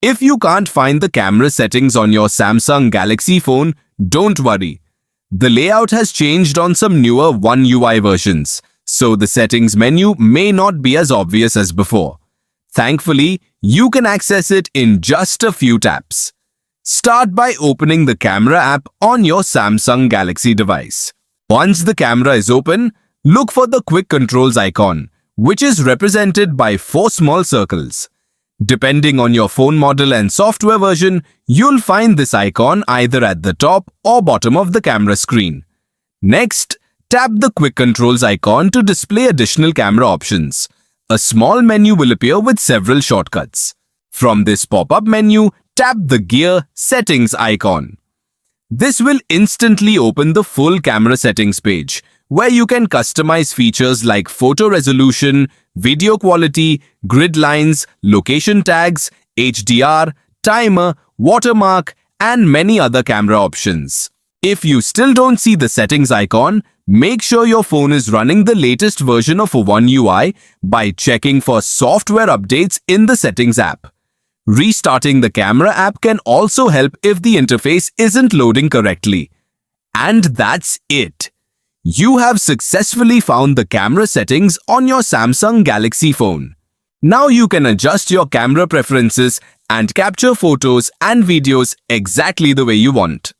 If you can't find the camera settings on your Samsung Galaxy phone, don't worry. The layout has changed on some newer One UI versions, so the settings menu may not be as obvious as before. Thankfully, you can access it in just a few taps. Start by opening the camera app on your Samsung Galaxy device. Once the camera is open, look for the Quick Controls icon, which is represented by 4 small circles. Depending on your phone model and software version, you'll find this icon either at the top or bottom of the camera screen. Next, tap the Quick Controls icon to display additional camera options. A small menu will appear with several shortcuts. From this pop-up menu, tap the Gear Settings icon. This will instantly open the full camera settings page, where you can customize features like photo resolution, video quality, grid lines, location tags, HDR, timer, watermark, and many other camera options. If you still don't see the settings icon, make sure your phone is running the latest version of One UI by checking for software updates in the Settings app. Restarting the camera app can also help if the interface isn't loading correctly. And that's it. You have successfully found the camera settings on your Samsung Galaxy phone. Now you can adjust your camera preferences and capture photos and videos exactly the way you want.